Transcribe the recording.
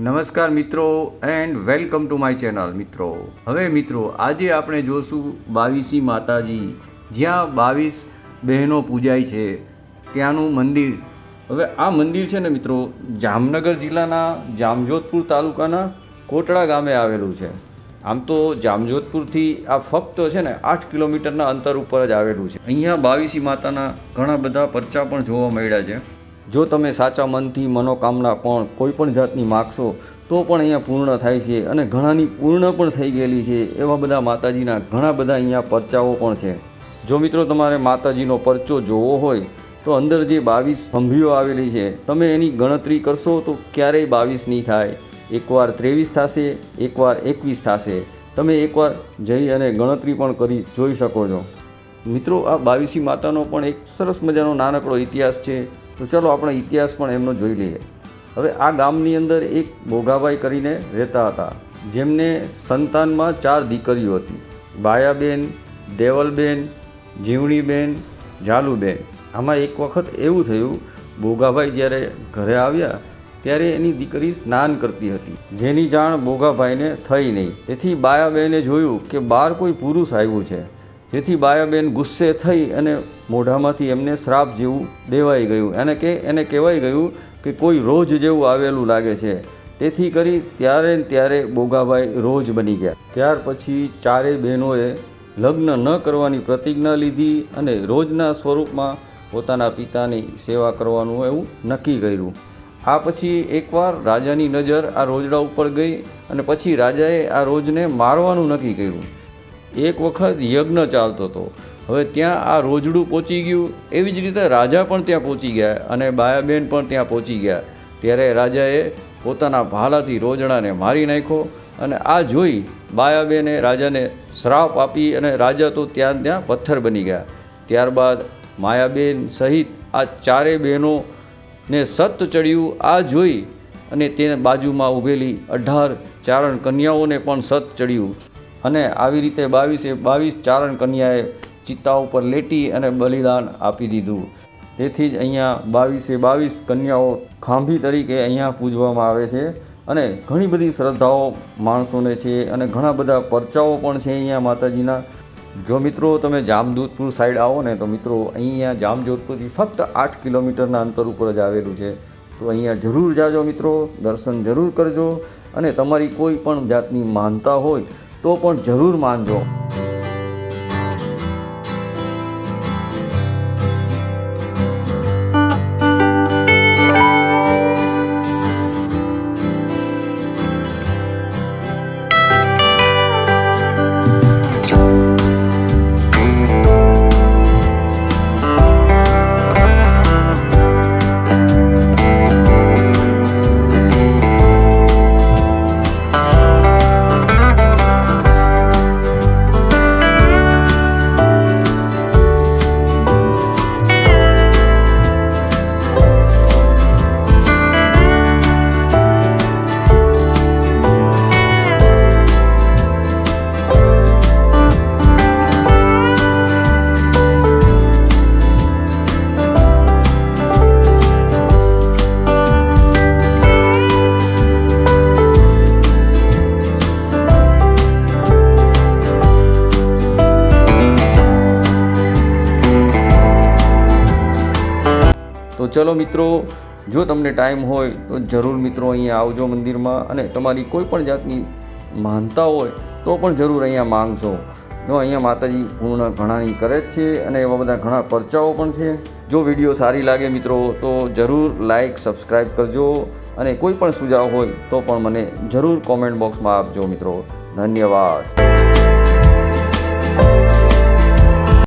નમસ્કાર મિત્રો and welcome to my channel મિત્રો. હવે મિત્રો આજે આપણે જોશું 22 માતાજી, જ્યાં 22 બહેનો પૂજાય છે ત્યાંનું મંદિર. હવે આ મંદિર છે ને મિત્રો, જામનગર જિલ્લાના જામજોધપુર તાલુકાના કોટડા ગામે આવેલું છે. આમ તો જામજોધપુરથી આ ફક્ત છે ને 8 કિલોમીટરના અંતર ઉપર જ આવેલું છે. અહીંયા 22 માતાના ઘણા બધા પરચા પણ જોવા મળ્યા છે. જો તમે સાચા મનથી મનોકામના પણ કોઈ પણ જાતની માગશો તો પણ અહીંયા પૂર્ણ થાય છે, અને ઘણાની પૂર્ણ પણ થઈ ગયેલી છે. એવા બધા માતાજીના ઘણા બધા અહીંયા પરચાઓ પણ છે. જો મિત્રો તમારે માતાજીનો પરચો જોવો હોય તો અંદર જે 22 સ્તંભીઓ આવેલી છે, તમે એની ગણતરી કરશો તો ક્યારેય 22 નહીં થાય. એકવાર 23 થશે, એકવાર 21 થશે. તમે એકવાર જઈ અને ગણતરી પણ કરી જોઈ શકો છો. મિત્રો આ 22 માતાનો પણ એક સરસ મજાનો નાનકડો ઇતિહાસ છે. તો ચલો આપણે ઇતિહાસ પણ એમનો જોઈ લઈએ. હવે આ ગામની અંદર એક બોગાભાઈ કરીને રહેતા હતા, જેમને સંતાનમાં 4 દીકરીઓ હતી: બાયાબેન, દેવલબેન, જીવણીબેન, ઝાલુબેન. આમાં એક વખત એવું થયું, બોગાભાઈ જ્યારે ઘરે આવ્યા ત્યારે એની દીકરી સ્નાન કરતી હતી, જેની જાણ બોગાભાઈને થઈ નહીં. તેથી બાયાબેને જોયું કે બહાર કોઈ પુરુષ આવ્યું છે, જેથી બાયાબેન ગુસ્સે થઈ અને મોઢામાંથી એમને શ્રાપ જેવું દેવાઈ ગયું. એને કહેવાઈ ગયું કે કોઈ રોજ જેવું આવેલું લાગે છે. તેથી કરી ત્યારે બોગાભાઈ રોજ બની ગયા. ત્યાર પછી 4 બહેનોએ લગ્ન ન કરવાની પ્રતિજ્ઞા લીધી અને રોજના સ્વરૂપમાં પોતાના પિતાની સેવા કરવાનું એવું નક્કી કર્યું. આ પછી એકવાર રાજાની નજર આ રોજડા ઉપર ગઈ અને પછી રાજાએ આ રોજને મારવાનું નક્કી કર્યું. એક વખત યજ્ઞ ચાલતો હતો. હવે ત્યાં આ રોજડું પહોંચી ગયું. એવી જ રીતે રાજા પણ ત્યાં પહોંચી ગયા અને બાયાબેન પણ ત્યાં પહોંચી ગયા. ત્યારે રાજાએ પોતાના ભાલાથી રોજડાને મારી નાખ્યો, અને આ જોઈ બાયાબેને રાજાને શ્રાપ આપી અને રાજા તો ત્યાં પથ્થર બની ગયા. ત્યારબાદ માયાબેન સહિત આ 4 બહેનોને સત ચડ્યું. આ જોઈ અને તે બાજુમાં ઊભેલી 18 ચારણ કન્યાઓને પણ સત ચડ્યું. અને આવી રીતે 22 ચારણ કન્યાએ ચિત્તા ઉપર લેટી અને બલિદાન આપી દીધું. તેથી જ અહીંયા 22 કન્યાઓ ખાંભી તરીકે અહીંયા પૂજવામાં આવે છે. અને ઘણી બધી શ્રદ્ધાઓ માણસોને છે અને ઘણા બધા પરચાઓ પણ છે અહીંયા માતાજીના. જો મિત્રો તમે જામજોધપુર સાઈડ આવો ને તો મિત્રો અહીંયા જામજોધપુરથી ફક્ત 8 કિલોમીટરના અંતર ઉપર જ આવેલું છે. તો અહીંયા જરૂર જાજો મિત્રો, દર્શન જરૂર કરજો, અને તમારી કોઈ પણ જાતની માનતા હોય તો પણ જરૂર માનજો. તો ચલો મિત્રો, જો તમને ટાઈમ હોય તો જરૂર મિત્રો અહીંયા આવજો મંદિરમાં, અને તમારી કોઈ પણ જાતની માનતા હોય તો પણ જરૂર અહીંયા માંગજો. જો અહીંયા માતાજી પૂર્ણ ઘણાની કરે જ છે, અને એવા બધા ઘણા પરચાઓ પણ છે. જો વિડીયો સારી લાગે મિત્રો તો જરૂર લાઈક સબસ્ક્રાઈબ કરજો, અને કોઈ પણ સુઝાવ હોય તો પણ મને જરૂર કોમેન્ટ બોક્સમાં આપજો મિત્રો. ધન્યવાદ.